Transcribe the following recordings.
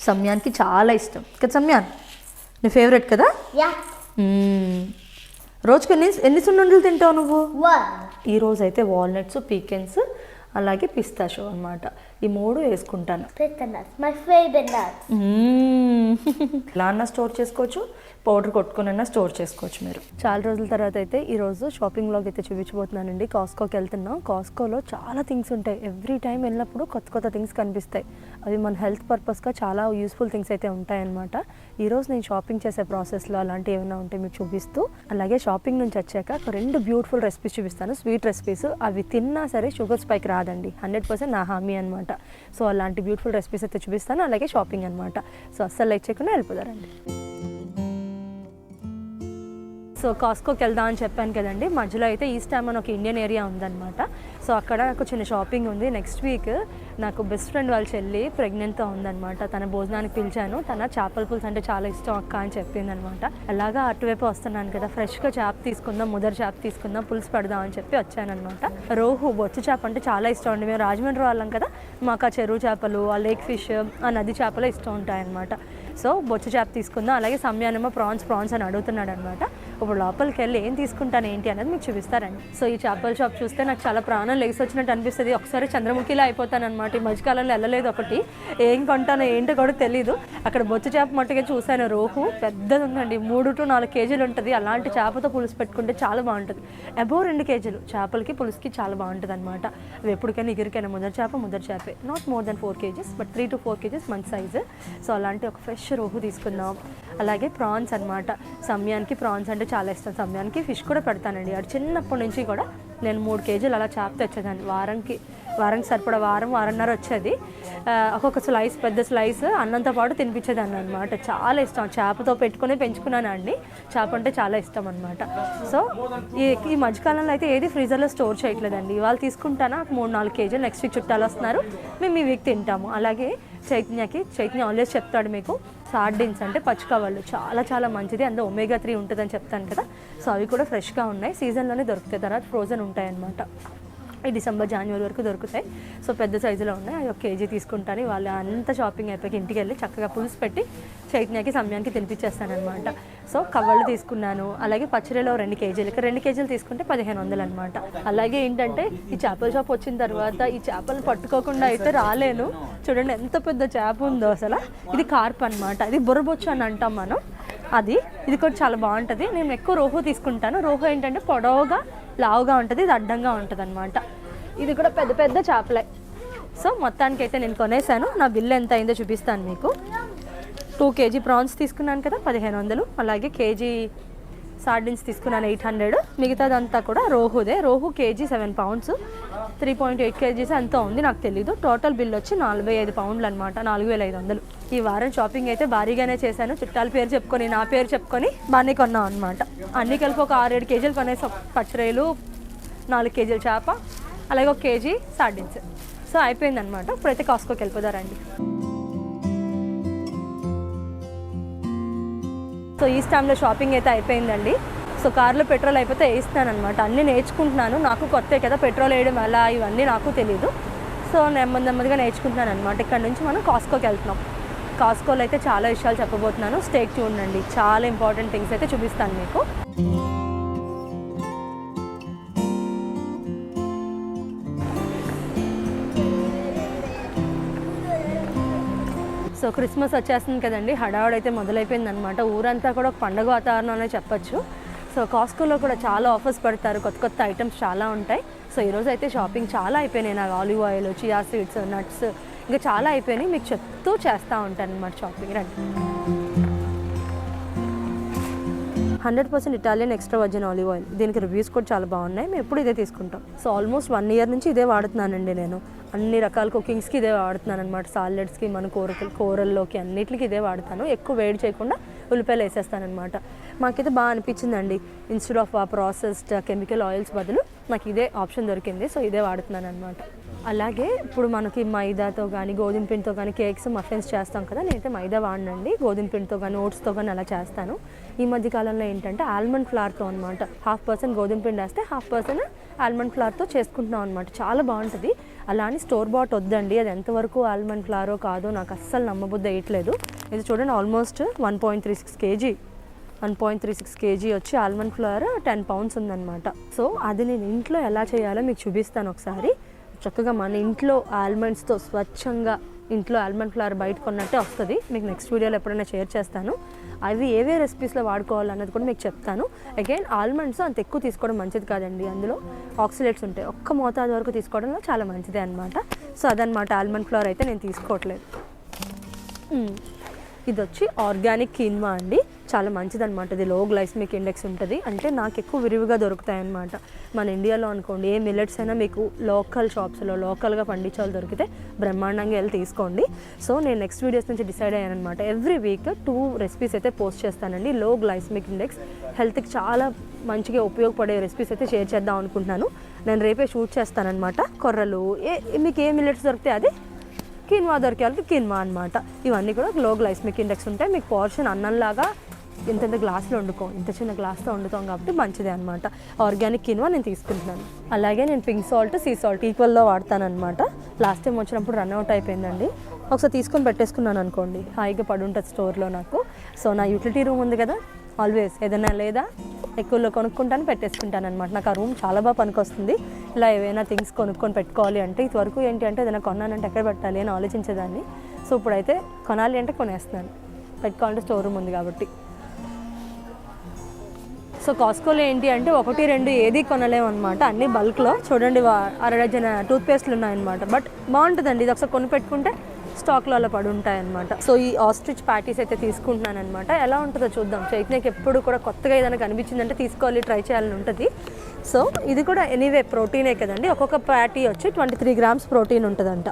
సమ్యాన్కి చాలా ఇష్టం కదా సమ్యాన్, నీ ఫేవరెట్ కదా. రోజుకి ఎన్ని సున్నుండలు తింటావు నువ్వు? ఈరోజు అయితే వాల్నట్స్, పీకెన్స్, అలాగే పిస్తాషో అనమాట, ఈ 3 వేసుకుంటాను. ఇలా అన్నా స్టోర్ చేసుకోవచ్చు, పౌడర్ కొట్టుకునైనా స్టోర్ చేసుకోవచ్చు మీరు. చాలా రోజుల తర్వాత అయితే ఈరోజు షాపింగ్ వ్లాగ్ అయితే చూపించబోతున్నానండి. కాస్కోకి వెళ్తున్నాం. కాస్కోలో చాలా థింగ్స్ ఉంటాయి. ఎవ్రీ టైం వెళ్ళినప్పుడు కొత్త కొత్త థింగ్స్ కనిపిస్తాయి. అవి మన హెల్త్ పర్పస్గా చాలా యూస్ఫుల్ థింగ్స్ అయితే ఉంటాయన్నమాట. ఈరోజు నేను షాపింగ్ చేసే ప్రాసెస్లో అలాంటివి ఏమైనా ఉంటే మీకు చూపిస్తూ, అలాగే షాపింగ్ నుంచి వచ్చాక 2 బ్యూటిఫుల్ రెసిపీస్ చూపిస్తాను, స్వీట్ రెసిపీస్. అవి తిన్నా సరే షుగర్ స్పైక్ రాదండి, 100% నా హామీ అనమాట. సో అలాంటి బ్యూటిఫుల్ రెసిపీస్ అయితే చూపిస్తాను, అలాగే షాపింగ్ అనమాట. సో అస్సలు లైక్ చేయకుండా వెళ్ళిపోతారండి. సో కాస్కోకి వెళ్దాం అని చెప్పాను కదండి. మధ్యలో అయితే ఈస్ట్ హామ్ అని ఒక ఇండియన్ ఏరియా ఉందన్నమాట. సో అక్కడ నాకు చిన్న షాపింగ్ ఉంది. నెక్స్ట్ వీక్ నాకు బెస్ట్ ఫ్రెండ్ వాళ్ళ చెల్లి ప్రెగ్నెంట్తో ఉందన్నమాట. తన భోజనానికి పిలిచాను. తన చేపల పులుసు అంటే చాలా ఇష్టం అక్క అని చెప్పింది అనమాట. అలాగా అటువైపు వస్తున్నాను కదా, ఫ్రెష్గా చేప తీసుకుందాం, ముదర్ చేప తీసుకుందాం, పులుసు పెడదాం అని చెప్పి వచ్చానమాట. రోహు, బొచ్చు చేప అంటే చాలా ఇష్టం అండి. మేము రాజమండ్రి వాళ్ళం కదా, మాకు ఆ చెరువు చేపలు, ఆ లేక్ ఫిష్, ఆ నది చేపలు ఇష్టం ఉంటాయన్నమాట. సో బొచ్చు చేప తీసుకుందాం. అలాగే సమయానేమో ప్రాన్స్ అని అడుగుతున్నాడు అనమాట. ఇప్పుడు లోపలికి వెళ్ళి ఏం తీసుకుంటాను ఏంటి అనేది మీకు చూపిస్తారండి. సో ఈ చేపల షాప్ చూస్తే నాకు చాలా ప్రాణం లెగిసి వచ్చినట్టు అనిపిస్తుంది. ఒకసారి చంద్రముఖిలా అయిపోతాను అనమాట. ఈ మధ్యకాలంలో వెళ్ళలేదు, ఒకటి ఏం కొంటానో ఏంటో కూడా తెలీదు. అక్కడ బొచ్చు చేప మట్టుగా చూశాను. రోహు పెద్దది ఉందండి, 3 to 4 కేజీలు ఉంటుంది. అలాంటి చేపతో పులుసు పెట్టుకుంటే చాలా బాగుంటుంది. అబోవ్ 2 కేజీలు చేపలకి పులుసుకి చాలా బాగుంటుంది అనమాట. అవి ఎప్పటికైనా ఎగిరికైనా ముదర్ చేపే, not more than 4 kgs, but 3 to 4 kgs మంచి సైజు. సో అలాంటి ఒక ఫ్రెష్ రోహు తీసుకుందాం. అలాగే ప్రాన్స్ అనమాట. సమయానికి ప్రాన్స్ అంటే చాలా ఇష్టం. సమయానికి ఫిష్ కూడా పెడతానండి. అది చిన్నప్పటి నుంచి కూడా నేను 3 కేజీలు అలా చేప తెచ్చేదాన్ని. వారానికి సరిపడా వారంన్నర వచ్చేది. ఒక్కొక్క స్లైస్, పెద్ద స్లైస్ అన్నంతో పాటు తినిపించేదాన్ని అనమాట. చాలా ఇష్టం. చేపతో పెట్టుకుని పెంచుకున్నాను అండి. చేప అంటే చాలా ఇష్టం అనమాట. సో ఈ మధ్యకాలంలో అయితే ఏది ఫ్రీజర్లో స్టోర్ చేయట్లేదండి. ఇవాళ తీసుకుంటానా 3-4 కేజీలు, నెక్స్ట్ వీక్ చుట్టాలు వస్తున్నారు, మేము ఈ వీక్ తింటాము. అలాగే చైతన్య ఆల్వేస్ చెప్తాడు మీకు, సార్డిన్స్ అంటే పచ్చికవాళ్ళు చాలా చాలా మంచిది, అందులో ఒమేగా 3 ఉంటుందని చెప్తాను కదా. సో అవి కూడా ఫ్రెష్గా ఉన్నాయి, సీజన్లోనే దొరుకుతాయి. తర్వాత ఫ్రోజన్ ఉంటాయన్నమాట. ఈ డిసెంబర్, జనవరి వరకు దొరుకుతాయి. సో పెద్ద సైజులో ఉన్నాయి. అవి 1 కేజీ తీసుకుంటాను. వాళ్ళు అంత షాపింగ్ అయిపోయి ఇంటికి వెళ్ళి చక్కగా పులుసు పెట్టి చైతన్యకి సమయానికి తినిపించేస్తాను అనమాట. సో కవ్వళ్ళు తీసుకున్నాను. అలాగే పచ్చడిలో 2 కేజీలు, 2 కేజీలు తీసుకుంటే 1500 అనమాట. అలాగే ఏంటంటే ఈ చేపల షాప్ వచ్చిన తర్వాత ఈ చేపలు పట్టుకోకుండా అయితే రాలేను. చూడండి ఎంత పెద్ద చేప ఉందో అసలు. ఇది కార్ప్ అనమాట. ఇది బుర్రబొచ్చు అని అంటాం మనం. ఇది కూడా చాలా బాగుంటుంది. నేను ఎక్కువ రోహు తీసుకుంటాను. రోహు ఏంటంటే పొడవుగా లావుగా ఉంటుంది, ఇది అడ్డంగా ఉంటుంది అనమాట. ఇది కూడా పెద్ద పెద్ద చేపలే. సో మొత్తానికి అయితే నేను కొనేసాను. నా బిల్లు ఎంత అయిందో చూపిస్తాను మీకు. 2 kg ప్రాన్స్ తీసుకున్నాను కదా, 1500. అలాగే కేజీ సార్డిన్స్ తీసుకున్నాను, 800. మిగతాదంతా కూడా రోహుదే. రోహు కేజీ 7 pounds, 3.8 kgs ఎంతో ఉంది, నాకు తెలీదు. టోటల్ బిల్ వచ్చి 45 pounds అనమాట, 4500. ఈ వారం షాపింగ్ అయితే భారీగానే చేశాను. చుట్టాల పేరు చెప్పుకొని, నా పేరు చెప్పుకొని బాగానే కొన్నాం అనమాట. అన్నీ కలిపి ఒక 6-7 కేజీలు కొనేసాం. పచ్చరేలు, 4 కేజీల చేప, అలాగే 1 కేజీ సార్డిన్స్. సో అయిపోయిందనమాట. ఇప్పుడైతే కాస్కోకి వెళ్ళిపోతారండి. సో ఈ స్టామ్లో షాపింగ్ అయితే అయిపోయిందండి. సో కార్లో పెట్రోల్ అయిపోతే వేయిస్తాను అనమాట. అన్నీ నేర్చుకుంటున్నాను. నాకు కొత్త కదా, పెట్రోల్ వేయడం ఎలా ఇవన్నీ నాకు తెలీదు. సో నెమ్మదిగా నేర్చుకుంటున్నాను అనమాట. ఇక్కడ నుంచి మనం కాస్కోకి వెళ్తున్నాం. కాస్కోలో అయితే చాలా విషయాలు చెప్పబోతున్నాను. స్టే ట్యూన్డ్ అండి. చాలా ఇంపార్టెంట్ థింగ్స్ అయితే చూపిస్తాను మీకు. సో క్రిస్మస్ వచ్చేస్తుంది కదండి, హడావుడైతే మొదలైపోయింది అనమాట. ఊరంతా కూడా ఒక పండుగ వాతావరణం అనే చెప్పచ్చు. సో కాస్కోలో కూడా చాలా ఆఫర్స్ పెడతారు, కొత్త ఐటమ్స్ చాలా ఉంటాయి. సో ఈరోజు అయితే షాపింగ్ చాలా అయిపోయినాయి. నాకు olive oil, chia seeds, nuts ఇంకా చాలా అయిపోయినాయి. మీకు చెప్తూ చేస్తూ ఉంటాను అనమాట షాపింగ్. రండి. 100% Italian extra virgin olive oil. దీనికి రివ్యూస్ కూడా చాలా బాగున్నాయి. మేము ఎప్పుడు ఇదే తీసుకుంటాం. సో ఆల్మోస్ట్ 1 year నుంచి ఇదే వాడుతున్నానండి నేను. అన్ని రకాల కుకింగ్స్కి ఇదే వాడుతున్నాను అనమాట. సాలెడ్స్కి, మన కూరల్లోకి అన్నిటికి ఇదే వాడతాను. ఎక్కువ వేడి చేయకుండా ఉల్లిపాయలు వేసేస్తానమాట. మాకైతే బాగా అనిపించిందండి. Instead of processed chemical oils బదులు నాకు ఇదే ఆప్షన్ దొరికింది. సో ఇదే వాడుతున్నాను అనమాట. అలాగే ఇప్పుడు మనకి మైదాతో కానీ గోధుమ పిండితో కానీ కేక్స్ మఫిన్స్ చేస్తాం కదా, నేనైతే మైదా వాడనండి, గోధుమ పిండితో కానీ ఓట్స్తో కానీ అలా చేస్తాను. ఈ మధ్య కాలంలో ఏంటంటే ఆల్మండ్ ఫ్లవర్తో అనమాట, 1/2% గోధుమ పిండి వేస్తే 1/2% ఆల్మండ్ ఫ్లవర్తో చేసుకుంటున్నాం అనమాట. చాలా బాగుంటుంది. అలా అని స్టోర్ బాట్ వద్దండి, అది ఎంతవరకు ఆల్మండ్ ఫ్లవరో కాదో నాకు అస్సలు నమ్మబుద్ధి వేయట్లేదు. ఇది చూడండి ఆల్మోస్ట్ 1.36 kg వచ్చి ఆల్మండ్ ఫ్లవర్ 10 pounds ఉందన్నమాట. సో అది నేను ఇంట్లో ఎలా చేయాలో మీకు చూపిస్తాను ఒకసారి. చక్కగా మన ఇంట్లో ఆల్మండ్స్తో స్వచ్ఛంగా ఇంట్లో ఆల్మండ్ ఫ్లవర్ బయట కొన్నట్టే వస్తుంది. మీకు నెక్స్ట్ వీడియోలో ఎప్పుడైనా షేర్ చేస్తాను. అవి ఏవే రెసిపీస్లో వాడుకోవాలన్నది కూడా మీకు చెప్తాను. అగైన్ ఆల్మండ్స్ అంత ఎక్కువ తీసుకోవడం మంచిది కాదండి, అందులో ఆక్సిలేట్స్ ఉంటాయి. ఒక్క మోతాదు వరకు తీసుకోవడంలో చాలా మంచిదే అనమాట. సో అదనమాట, ఆల్మండ్ ఫ్లవర్ అయితే నేను తీసుకోవట్లేదు. ఇది వచ్చి ఆర్గానిక్ కీన్వా అండి, చాలా మంచిది అనమాట. ఇది లో గ్లైసెమిక్ ఇండెక్స్ ఉంటుంది, అంటే నాకు ఎక్కువ విరివిగా దొరుకుతాయి అన్నమాట. మన ఇండియాలో అనుకోండి ఏ మిల్లెట్స్ అయినా మీకు లోకల్ షాప్స్లో లోకల్గా పండించాలి దొరికితే బ్రహ్మాండంగా వెళ్ళి తీసుకోండి. సో నేను నెక్స్ట్ వీడియోస్ నుంచి డిసైడ్ అయ్యాను అనమాట, ఎవ్రీ వీక్ 2 రెసిపీస్ అయితే పోస్ట్ చేస్తానండి. లో గ్లైసెమిక్ ఇండెక్స్, హెల్త్కి చాలా మంచిగా ఉపయోగపడే రెసిపీస్ అయితే షేర్ చేద్దాం అనుకుంటున్నాను. నేను రేపే షూట్ చేస్తానమాట. కొర్రలు మీకు ఏ మిల్లెట్స్ దొరికితే అది, కీన్వా దొరికే వాళ్ళకి కీన్వా అనమాట. ఇవన్నీ కూడా లో గ్లైసెమిక్ ఇండెక్స్ ఉంటాయి. మీకు పోర్షన్ అన్నంలాగా ఇంత గ్లాసులో వండుకోం, ఇంత చిన్న గ్లాస్తో వండుతాం కాబట్టి మంచిదే అనమాట. ఆర్గానిక్ కీన్వా నేను తీసుకుంటున్నాను. అలాగే నేను పింక్ సాల్ట్, సీ సాల్ట్ ఈక్వల్లో వాడతాను అనమాట. లాస్ట్ టైం వచ్చినప్పుడు రన్ అవుట్ అయిపోయిందండి, ఒకసారి తీసుకొని పెట్టేసుకున్నాను అనుకోండి, హాయిగా పడుంటుంది స్టోర్లో నాకు. సో నా యూటిలిటీ రూమ్ ఉంది కదా, ఆల్వేస్ ఏదైనా లేదా ఎక్కువలో కొనుక్కుంటాను, పెట్టేసుకుంటాను అనమాట. నాకు ఆ రూమ్ చాలా బాగా పనికొస్తుంది. ఇలా ఏవైనా థింగ్స్ కొనుక్కొని పెట్టుకోవాలి అంటే, ఇదివరకు ఏంటి అంటే ఏదైనా కొన్నానంటే ఎక్కడ పెట్టాలి అని ఆలోచించేదాన్ని. సో ఇప్పుడైతే కొనాలి అంటే కొనేస్తున్నాను, పెట్టుకోవాలంటే స్టోర్ రూమ్ ఉంది కాబట్టి. సో కాస్కోలో ఏంటి అంటే 1-2 ఏది కొనలేము అనమాట, అన్నీ బల్క్లో. చూడండి 6 డజన్ టూత్పేస్ట్లు ఉన్నాయన్నమాట. బట్ బాగుంటుందండి, ఇది ఒకసారి కొని పెట్టుకుంటే స్టాక్లో అలా పడి ఉంటాయన్నమాట. సో ఈ ఆస్ట్రిచ్ ప్యాటీస్ అయితే తీసుకుంటున్నాను అనమాట. ఎలా ఉంటుందో చూద్దాం. చైతన్యకి ఎప్పుడు కూడా కొత్తగా ఏదైనా కనిపించిందంటే తీసుకోవాలి, ట్రై చేయాలని ఉంటుంది. సో ఇది కూడా ఎనీవే ప్రోటీనే కదండి. ఒక్కొక్క ప్యాటీ వచ్చి 23 grams ప్రోటీన్ ఉంటుందంట.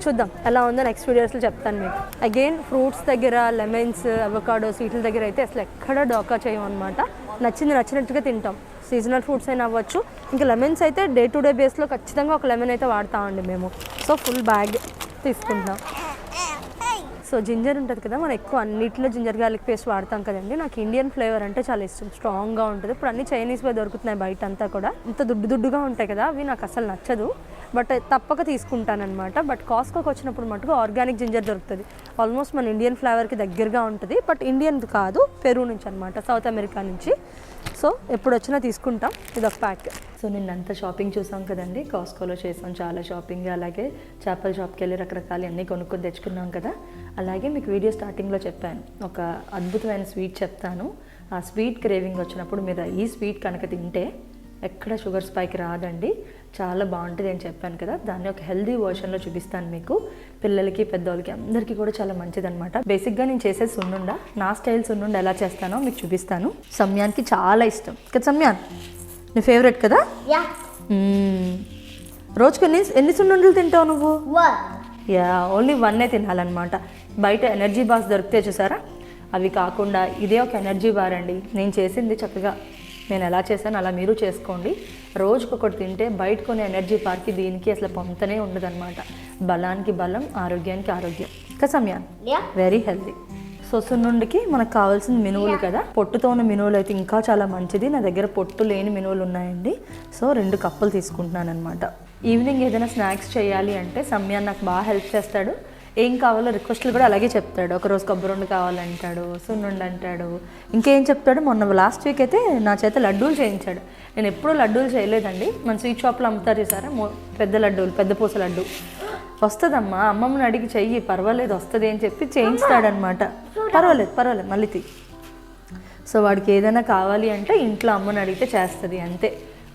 చూద్దాం ఎలా ఉందో నెక్స్ట్ వీడియోస్లో చెప్తాను మీకు. అగైన్ ఫ్రూట్స్ దగ్గర లెమన్స్, అవకాడోస్ వీటి దగ్గర అయితే అసలు ఎక్కడ డోకా చేయమన్నమాట. నచ్చినట్టుగా తింటాం. సీజనల్ ఫ్రూట్స్ అయినా అవ్వచ్చు. ఇంకా లెమన్స్ అయితే డే టు డే బేస్లో ఖచ్చితంగా ఒక లెమన్ అయితే వాడతామండి మేము. సో ఫుల్ బ్యాగ్ తీసుకుంటాం. సో జింజర్ ఉంటుంది కదా, మనం ఎక్కువ అన్నింటిలో జింజర్ గార్లిక్ పేస్ట్ వాడతాం కదండి. నాకు ఇండియన్ ఫ్లేవర్ అంటే చాలా ఇష్టం, స్ట్రాంగ్గా ఉంటుంది. ఇప్పుడు అన్ని చైనీస్వే దొరుకుతున్నాయి బయట అంతా కూడా, ఇంత దుడ్డుగా ఉంటాయి కదా, అవి నాకు అసలు నచ్చదు. బట్ తప్పక తీసుకుంటానమాట. బట్ కాస్కోకి వచ్చినప్పుడు మటుకు ఆర్గానిక్ జింజర్ దొరుకుతుంది. ఆల్మోస్ట్ మన ఇండియన్ ఫ్లేవర్కి దగ్గరగా ఉంటుంది. బట్ ఇండియన్ కాదు, పెరూ నుంచి అనమాట, సౌత్ అమెరికా నుంచి. సో ఎప్పుడు వచ్చినా తీసుకుంటాం. ఇది ఒక ప్యాక్. సో నిన్నంతా షాపింగ్ చూసాం కదండి, కాస్కోలో చేసాం చాలా షాపింగ్. అలాగే చేపల షాప్కి వెళ్ళి రకరకాలు అన్నీ కొనుక్కొని తెచ్చుకున్నాం కదా. అలాగే మీకు వీడియో స్టార్టింగ్లో చెప్పాను, ఒక అద్భుతమైన స్వీట్ చెప్తాను. ఆ స్వీట్ క్రేవింగ్ వచ్చినప్పుడు మీరు ఈ స్వీట్ కనుక తింటే ఎక్కడ షుగర్ స్పైక్ రాదండి, చాలా బాగుంటుంది అని చెప్పాను కదా. దాన్ని ఒక హెల్దీ వర్షన్లో చూపిస్తాను మీకు. పిల్లలకి పెద్దవాళ్ళకి అందరికీ కూడా చాలా మంచిదన్నమాట. బేసిక్గా నేను చేసేది సున్నుండ, నా స్టైల్ సున్నుండ ఎలా చేస్తానో మీకు చూపిస్తాను. సమ్యాన్కి చాలా ఇష్టం కదా. సమ్యాన్ నీ ఫేవరెట్ కదా. రోజుకి ఎన్ని సున్నుండలు తింటావు నువ్వు? ఓన్లీ 1 తినాలన్నమాట. బయట ఎనర్జీ బార్స్ దొరికితే చూసారా, అవి కాకుండా ఇదే ఒక ఎనర్జీ బార్ అండి. నేను చేసింది చక్కగా నేను ఎలా చేశాను అలా మీరు చేసుకోండి. రోజుకొకటి తింటే బయట కొనే ఎనర్జీ బార్కి దీనికి అసలు పొంతనే ఉండదన్నమాట. బలానికి బలం, ఆరోగ్యానికి ఆరోగ్యం కదా సమ్యాన్. Very healthy. సో సున్నుండికి మనకు కావాల్సిన మినువులు కదా. పొట్టుతో ఉన్న మినువులు అయితే ఇంకా చాలా మంచిది. నా దగ్గర పొట్టు లేని మినువులు ఉన్నాయండి. సో 2 కప్పులు తీసుకుంటున్నాను అనమాట. ఈవినింగ్ ఏదైనా స్నాక్స్ చేయాలి అంటే సమ్యాన్ నాకు బాగా హెల్ప్ చేస్తాడు. ఏం కావాలో రిక్వెస్ట్లు కూడా అలాగే చెప్తాడు. ఒకరోజు కొబ్బరి కావాలంటాడు, సున్నుండి అంటాడు, ఇంకేం చెప్తాడు. మొన్న లాస్ట్ వీక్ అయితే నా చేత లడ్డూలు చేయించాడు. నేను ఎప్పుడూ లడ్డూలు చేయలేదండి. మన స్వీట్ షాప్లో అమ్ముతారు చూసారా పెద్ద లడ్డూలు, పెద్ద పూస లడ్డు. వస్తుందమ్మా, అమ్మమ్మని అడిగి చెయ్యి, పర్వాలేదు వస్తుంది అని చెప్పి చేయించుతాడనమాట. పర్వాలేదు మళ్ళీ తీ. సో వాడికి ఏదైనా కావాలి అంటే ఇంట్లో అమ్మని అడిగితే చేస్తుంది అంతే.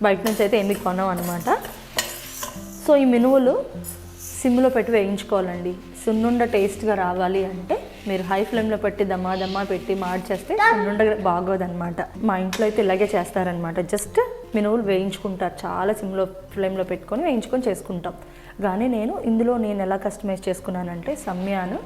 బయట నుంచి అయితే ఏమి కొనం అనమాట. సో ఈ మినువులు సిమ్లో పెట్టి వేయించుకోవాలండి. సున్నుండ టేస్ట్గా రావాలి అంటే మీరు హై ఫ్లేమ్లో పెట్టి దమ్మా పెట్టి మార్చేస్తే సున్నుండ బాగోదన్నమాట. మా ఇంట్లో అయితే ఇలాగే చేస్తారనమాట. జస్ట్ మినువులు వేయించుకుంటారు, చాలా సిమ్లో ఫ్లేమ్లో పెట్టుకొని వేయించుకొని చేసుకుంటాం. కానీ నేను ఎలా కస్టమైజ్ చేసుకున్నానంటే, సమ్యాను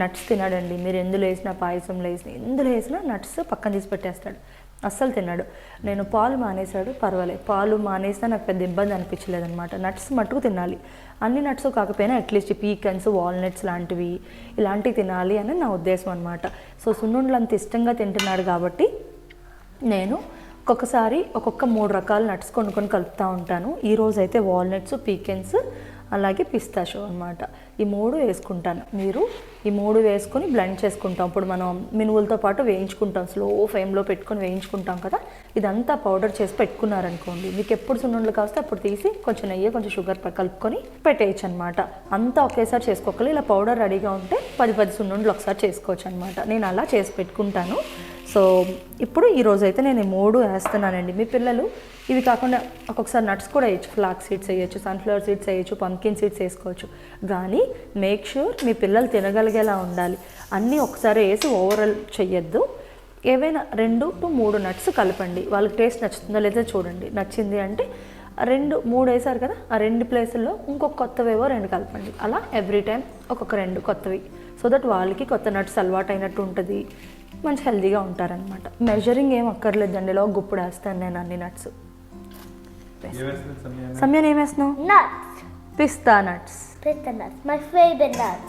నట్స్ తినాడండి. మీరు ఎందులో వేసినా, పాయసంలో వేసినా, ఎందులో వేసినా నట్స్ పక్కన తీసి పెట్టేస్తాడు. అస్సలు తిన్నాడు. నేను పాలు మానేశాడు, పర్వాలేదు, పాలు మానేసినా నాకు పెద్ద ఇబ్బంది అనిపించలేదన్నమాట. నట్స్ మట్టుకు తినాలి, అన్ని నట్స్ కాకపోయినా అట్లీస్ట్ పీకన్స్, వాల్నట్స్ లాంటివి ఇలాంటివి తినాలి అని నా ఉద్దేశం అనమాట. సో సున్నుండలు అంత ఇష్టంగా తింటున్నాడు కాబట్టి నేను ఒక్కొక్కసారి ఒక్కొక్క 3 రకాల నట్స్ కొనుక్కొని కలుపుతూ ఉంటాను. ఈరోజు అయితే వాల్నట్స్, పీకెన్స్, అలాగే పిస్తాషో అనమాట. ఈ 3 వేసుకుంటాను. మీరు ఈ 3 వేసుకొని బ్లెండ్ చేసుకుంటాం. ఇప్పుడు మనం మినువులతో పాటు వేయించుకుంటాం, స్లో ఫ్లేమ్లో పెట్టుకొని వేయించుకుంటాం కదా. ఇదంతా పౌడర్ చేసి పెట్టుకున్నారనుకోండి, మీకు ఎప్పుడు సున్నుండలు కాస్తే అప్పుడు తీసి కొంచెం నెయ్యి, కొంచెం షుగర్ కలుపుకొని పెట్టేయచ్చు అనమాట. అంతా ఒకేసారి చేసుకోవాలి. ఇలా పౌడర్ రెడీగా ఉంటే 10 సున్నుండలు ఒకసారి చేసుకోవచ్చు అనమాట. నేను అలా చేసి పెట్టుకుంటాను. సో ఇప్పుడు ఈరోజు అయితే నేను 3 వేస్తున్నానండి. మీ పిల్లలు ఇవి కాకుండా ఒక్కొక్కసారి నట్స్ కూడా వేయచ్చు, ఫ్లాక్ సీడ్స్ వేయచ్చు, సన్ఫ్లవర్ సీడ్స్ వేయచ్చు, పంకిన్ సీడ్స్ వేసుకోవచ్చు. కానీ మేక్ ష్యూర్ మీ పిల్లలు తినగలిగేలా ఉండాలి. అన్నీ ఒకసారి వేసి ఓవరాల్ చెయ్యొద్దు. ఏవైనా 2 to 3 నట్స్ కలపండి. వాళ్ళకి టేస్ట్ నచ్చుతుందో లేదో చూడండి. నచ్చింది అంటే 2, 3 వేసారు కదా, ఆ 2 ప్లేసుల్లో ఇంకొక కొత్తవేవో 2 కలపండి. అలా ఎవ్రీ టైం ఒక్కొక్క 2 కొత్తవి. సో దట్ వాళ్ళకి కొత్త నట్స్ అలవాటు అయినట్టు ఉంటుంది, మంచి హెల్తీగా ఉంటారనమాట. మెజరింగ్ ఏం అక్కర్లేదండి, ఇలా గుప్పుడు వేస్తాను నేను అన్ని నట్స్. సమయాన్ని ఏం వేస్తున్నావు? Nuts. Pista nuts. Pista nuts. My favorite nuts.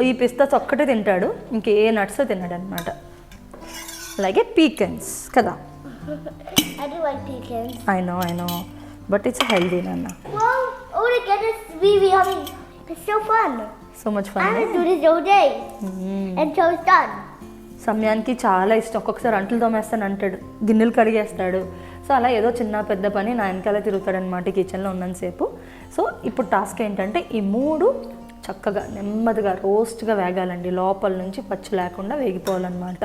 ఈ పిస్తాస్ ఒక్కటే తింటాడు, ఇంకే నట్స్ తిన్నాడు అనమాట. అలాగే పీకెన్స్ కదా. I do like pecans. I know but it's healthy నాన్న. Whoa! Oh my goodness, really yummy. It's so fun. So much I'm fun. gonna do this all day until it's done. సమయానికి చాలా ఇష్టం. ఒక్కొక్కసారి అంట్లు తోమేస్తాను అంటాడు, గిన్నెలు కడిగేస్తాడు. సో అలా ఏదో చిన్న పెద్ద పని నా వెనకాల తిరుగుతాడనమాట కిచెన్లో ఉన్నంతసేపు. సో ఇప్పుడు టాస్క్ ఏంటంటే ఈ 3 చక్కగా నెమ్మదిగా రోస్ట్గా వేగాలండి, లోపల నుంచి పచ్చి లేకుండా వేగిపోవాలన్నమాట.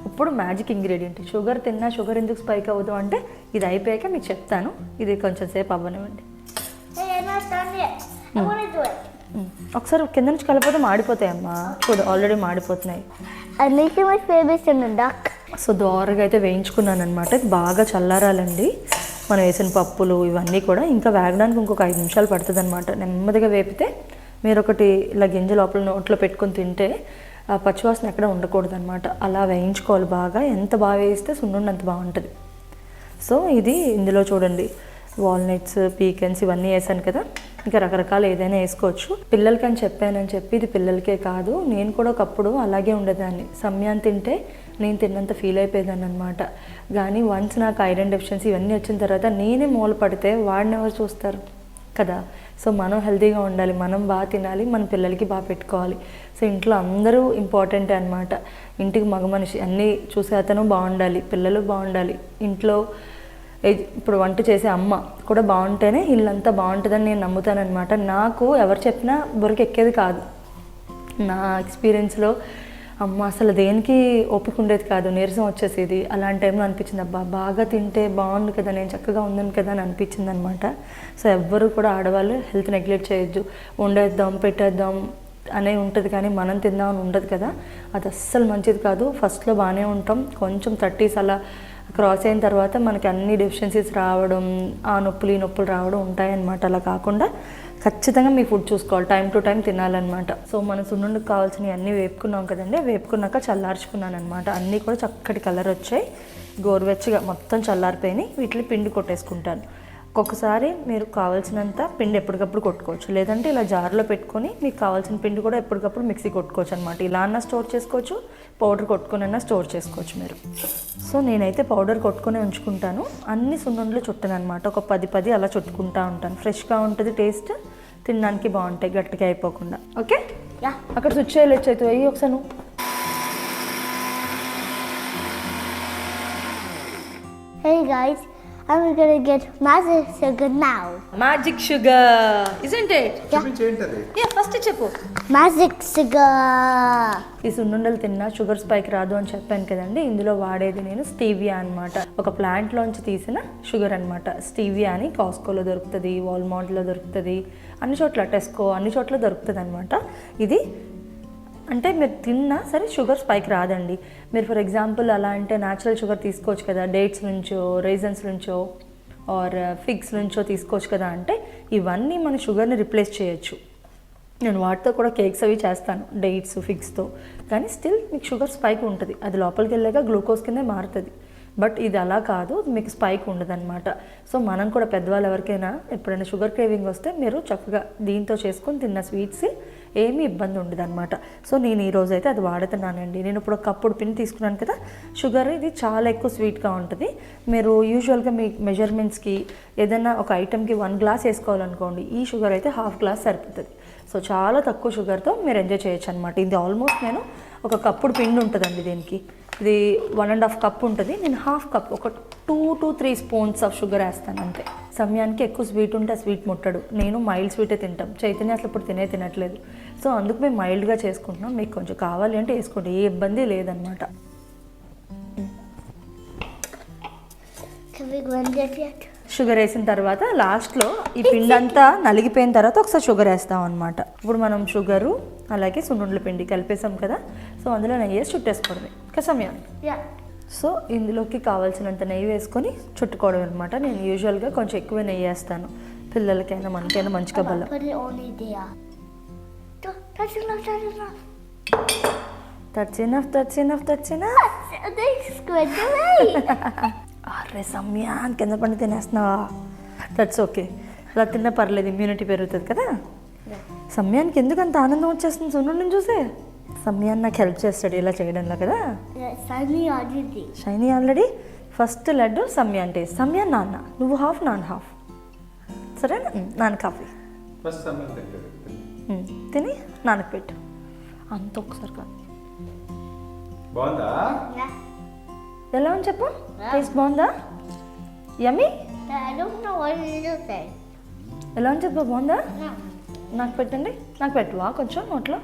ఇప్పుడు మ్యాజిక్ ఇంగ్రీడియంట్, షుగర్ తిన్నా షుగర్ ఎందుకు స్పైక్ అవ్వదు అంటే ఇది అయిపోయాక మీకు చెప్తాను. ఇది కొంచెం సేపు అవ్వనివ్వండి. Hey, I'm not done yet. I want to do it. ఒకసారి కింద నుంచి కలిపితే మాడిపోతాయమ్మా. చూడు ఆల్రెడీ మాడిపోతున్నాయి. I'm making my favorite cinnamon duck. So దోరగా అయితే వేయించుకున్నాను అనమాట. ఇది బాగా చల్లారాలండి. మనం వేసిన పప్పులు ఇవన్నీ కూడా ఇంకా వేగడానికి ఇంకొక 5 నిమిషాలు పడుతుంది అనమాట. నెమ్మదిగా వేపితే మీరు ఒకటి ఇలా గింజ లోపల నోట్లో పెట్టుకొని తింటే ఆ పచ్చివాసన ఎక్కడ ఉండకూడదు అనమాట. అలా వేయించుకోవాలి బాగా. ఎంత బాగా వేయిస్తే సున్నుండి అంత బాగుంటుంది. సో ఇది ఇందులో చూడండి వాల్నట్స్, పీకెన్స్ ఇవన్నీ వేసాను కదా. ఇంకా రకరకాలు ఏదైనా వేసుకోవచ్చు. పిల్లలకి అని చెప్పానని చెప్పి ఇది పిల్లలకే కాదు, నేను కూడా ఒకప్పుడు అలాగే ఉండేదాన్ని. సమయాన్ని తింటే నేను తిన్నంత ఫీల్ అయిపోయేదాన్ని అనమాట. కానీ వన్స్ నాకు ఐరన్ డెఫిషియన్సీ ఇవన్నీ వచ్చిన తర్వాత నేనే మూల పడితే వాడిని ఎవరు చూస్తారు కదా. సో మనం హెల్తీగా ఉండాలి, మనం బాగా తినాలి, మన పిల్లలకి బాగా పెట్టుకోవాలి. సో ఇంట్లో అందరూ ఇంపార్టెంటే అనమాట. ఇంటికి మగ మనిషి అన్నీ చూసే అతను బాగుండాలి, పిల్లలు బాగుండాలి. ఇంట్లో ఇప్పుడు వంట చేసే అమ్మ కూడా బాగుంటేనే ఇల్లంతా బాగుంటుందని నేను నమ్ముతానమాట. నాకు ఎవరు చెప్పినా బుర్రకి ఎక్కేది కాదు. నా ఎక్స్పీరియన్స్లో అమ్మ అసలు దేనికి ఓపిక ఉండేది కాదు, నీరసం వచ్చేసేది. అలాంటి టైంలో అనిపించింది అబ్బా బాగా తింటే బాగుంది కదా, నేను చక్కగా ఉన్నాను కదా అని అనిపించింది అనమాట. సో ఎవ్వరూ కూడా ఆడవాళ్ళు హెల్త్ నెగ్లెక్ట్ చేయొద్దు. వండేద్దాం పెట్టేద్దాం అనే ఉంటుంది కానీ మనం తిందామని ఉండదు కదా. అది అస్సలు మంచిది కాదు. ఫస్ట్లో బాగానే ఉంటాం, కొంచెం 30s అలా క్రాస్ అయిన తర్వాత మనకి అన్ని డెఫిషియన్సీస్ రావడం, ఆ నొప్పులు ఈ నొప్పులు రావడం ఉంటాయన్నమాట. అలా కాకుండా ఖచ్చితంగా మీ ఫుడ్ చూసుకోవాలి, టైం టు టైం తినాలన్నమాట. సో మన సున్నుండికి కావాల్సినవి అన్నీ వేపుకున్నాం కదండి. వేపుకున్నాక చల్లార్చుకున్నాను అనమాట. అన్నీ కూడా చక్కటి కలర్ వచ్చాయి, గోరువెచ్చగా మొత్తం చల్లారిపోయినాయి. వీటిని పిండి కొట్టేసుకుంటాను. ఒక్కొక్కసారి మీరు కావాల్సినంత పిండి ఎప్పటికప్పుడు కొట్టుకోవచ్చు, లేదంటే ఇలా జార్లో పెట్టుకొని మీకు కావాల్సిన పిండి కూడా ఎప్పటికప్పుడు మిక్సీ కొట్టుకోవచ్చు అనమాట. ఇలా అన్నా స్టోర్ చేసుకోవచ్చు, పౌడర్ కొట్టుకొని అన్నా స్టోర్ చేసుకోవచ్చు మీరు. సో నేనైతే పౌడర్ కొట్టుకొని ఉంచుకుంటాను. అన్ని సున్నుండలు చుట్టాను అనమాట. ఒక 10 అలా చుట్టుకుంటూ ఉంటాను. ఫ్రెష్గా ఉంటుంది, టేస్ట్ తినడానికి బాగుంటాయి, గట్టిగా అయిపోకుండా. ఓకే, అక్కడ స్విచ్ చేయలేచ్చు అయితే అయ్యి ఒకసారి నువ్వు. Hey guys, I'm gonna get magic sugar now. Magic sugar, isn't it? Yeah, first చెప్పు. Magic sugar. ఈ సున్నుండలు తిన్నా షుగర్ స్పైక్ రాదు అని చెప్పాను కదండి. ఇందులో వాడేది నేను స్టీవియా అనమాట. ఒక ప్లాంట్లోంచి తీసిన షుగర్ అనమాట. స్టీవియా అని కాస్కోలో దొరుకుతుంది, వాల్మార్ట్లో దొరుకుతుంది, అన్ని చోట్ల టెస్కో అన్ని చోట్ల దొరుకుతుంది అనమాట. ఇది అంటే మీరు తిన్నా సరే షుగర్ స్పైక్ రాదండి. మీరు ఫర్ ఎగ్జాంపుల్ అలా అంటే న్యాచురల్ షుగర్ తీసుకోవచ్చు కదా, డేట్స్ నుంచో, రైజన్స్ నుంచో ఆర్ ఫిగ్స్ నుంచో తీసుకోవచ్చు కదా. అంటే ఇవన్నీ మన షుగర్ని రిప్లేస్ చేయొచ్చు. నేను వాటితో కూడా కేక్స్ అవి చేస్తాను, డేట్స్ ఫిగ్స్తో. కానీ స్టిల్ మీకు షుగర్ స్పైక్ ఉంటుంది, అది లోపలికి వెళ్ళాక గ్లూకోజ్ కిందే మారుతుంది. బట్ ఇది అలా కాదు, మీకు స్పైక్ ఉండదన్నమాట. సో మనం కూడా పెద్దవాళ్ళు ఎవరికైనా ఎప్పుడైనా షుగర్ క్రేవింగ్ వస్తే మీరు చక్కగా దీంతో చేసుకొని తిన్న స్వీట్స్ ఏమీ ఇబ్బంది ఉండదు అనమాట. సో నేను ఈరోజు అయితే అది వాడుతున్నానండి. నేను ఇప్పుడు ఒక కప్పుడు పిండి తీసుకున్నాను కదా, షుగర్ ఇది చాలా ఎక్కువ స్వీట్గా ఉంటుంది. మీరు యూజువల్గా మీ మెజర్మెంట్స్కి ఏదైనా ఒక ఐటెంకి 1 గ్లాస్ వేసుకోవాలనుకోండి, ఈ షుగర్ అయితే 1/2 గ్లాస్ సరిపోతుంది. సో చాలా తక్కువ షుగర్తో మీరు ఎంజాయ్ చేయొచ్చు అనమాట. ఇది ఆల్మోస్ట్ నేను ఒక కప్పుడు పిండి ఉంటుందండి దీనికి, ఇది 1.5 కప్ ఉంటుంది. నేను 1/2 కప్, ఒక 2 to 3 స్పూన్స్ ఆఫ్ షుగర్ వేస్తాను అంతే. సమయానికి ఎక్కువ స్వీట్ ఉంటే ఆ స్వీట్ ముట్టడు. నేను మైల్డ్ స్వీటే తింటాం, చైతన్య అసలు ఇప్పుడు తినట్లేదు. సో అందుకు మేము మైల్డ్గా చేసుకుంటున్నాం. మీకు కొంచెం కావాలి అంటే వేసుకోండి, ఏ ఇబ్బంది లేదనమాట. షుగర్ వేసిన తర్వాత లాస్ట్లో ఈ పిండి అంతా నలిగిపోయిన తర్వాత ఒకసారి షుగర్ వేస్తాం అనమాట. ఇప్పుడు మనం షుగరు అలాగే సున్నుండల పిండి కలిపేసాం కదా, సో అందులో నెయ్యి వేసి చుట్టేసుకోవడమే కసమ్యాన్. సో ఇందులోకి కావాల్సినంత నెయ్యి వేసుకొని చుట్టుకోవడం అనమాట. నేను యూజువల్గా కొంచెం ఎక్కువ నెయ్యి వేస్తాను, పిల్లలకైనా మనకైనా మంచిగా బలం. That's enough. అరే సమయాన్ కింద పండి తినేస్తున్నావా? దట్స్ ఓకే, అలా తిన్నా పర్లేదు, ఇమ్యూనిటీ పెరుగుతుంది కదా. సమయానికి ఎందుకు అంత ఆనందం వచ్చేస్తుంది సున్నుండని చూసే? సమయాన్ నాకు హెల్ప్ చేస్తాడు ఇలా చేయడంలో కదా. Shiny already first laddu Samyan taste. Samyan నాన్న నువ్వు హాఫ్, నాన్న హాఫ్, సరేనా? నాన్న కాఫీ తిని నాన్నకు పెట్టు, అంత ఒకసారి కాదు. ఎలా అని చెప్పు, టేస్ట్ బాగుందా? యమ్మీ ఎలా అని చెప్పు, బాగుందా? నాకు పెట్టండి, నాకు పెట్టువా కొంచెం నోట్లో.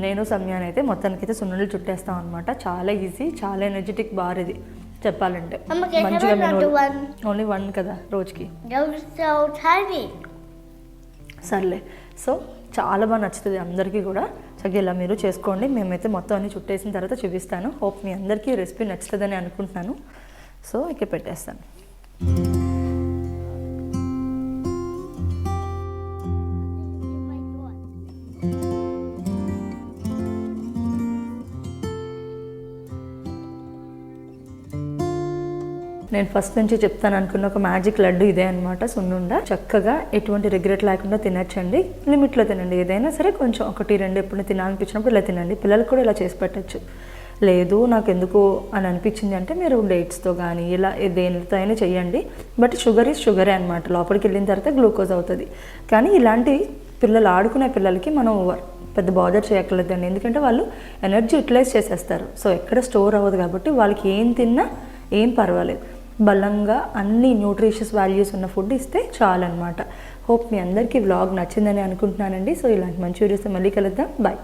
నేను సమయాన్ని అయితే మొత్తానికి అయితే సున్నుండలు చుట్టేస్తాం అనమాట. చాలా ఈజీ, చాలా ఎనర్జెటిక్ బార్ ఇది చెప్పాలంటే. మంచిగా మెనూ ఓన్లీ 1 కదా రోజుకి. సర్లే, సో చాలా బాగా నచ్చుతుంది అందరికీ కూడా. చక్కగా ఇలా మీరు చేసుకోండి. మేమైతే మొత్తం అన్ని చుట్టేసిన తర్వాత చూపిస్తాను. హోప్ మీ అందరికీ రెసిపీ నచ్చుతుందని అనుకుంటున్నాను. సో ఇక్కడ పెట్టేస్తాను. నేను ఫస్ట్ నుంచి చెప్తాను అనుకున్న ఒక మ్యాజిక్ లడ్డు ఇదే అనమాట, సున్నుండ. చక్కగా ఎటువంటి రిగ్రెట్ లేకుండా తినచ్చండి. లిమిట్లో తినండి, ఏదైనా సరే కొంచెం 1-2 ఎప్పుడు తినాలనిపించినప్పుడు ఇలా తినండి. పిల్లలకు కూడా ఇలా చేసి పెట్టచ్చు. లేదు నాకు ఎందుకు అని అనిపించింది అంటే మీరు డేట్స్తో కానీ ఇలా దేనితో అయినా చేయండి. బట్ షుగర్ ఈజ్ షుగరే అనమాట, లోపలికి వెళ్ళిన తర్వాత గ్లూకోజ్ అవుతుంది. కానీ ఇలాంటి పిల్లలు ఆడుకునే పిల్లలకి మనం పెద్ద బాదర్ చేయక్కర్లేదండి, ఎందుకంటే వాళ్ళు ఎనర్జీ యూటిలైజ్ చేసేస్తారు. సో ఎక్కడ స్టోర్ అవ్వదు కాబట్టి వాళ్ళకి ఏం తిన్నా ఏం పర్వాలేదు. బలంగా అన్ని న్యూట్రిషియస్ వాల్యూస్ ఉన్న ఫుడ్ ఇస్తే చాలన్నమాట. హోప్ మీ అందరికీ వ్లాగ్ నచ్చిందని అనుకుంటున్నానండి. సో ఇలాంటి మంచి వీడియోస్తో మళ్ళీ కలుద్దాం. బాయ్.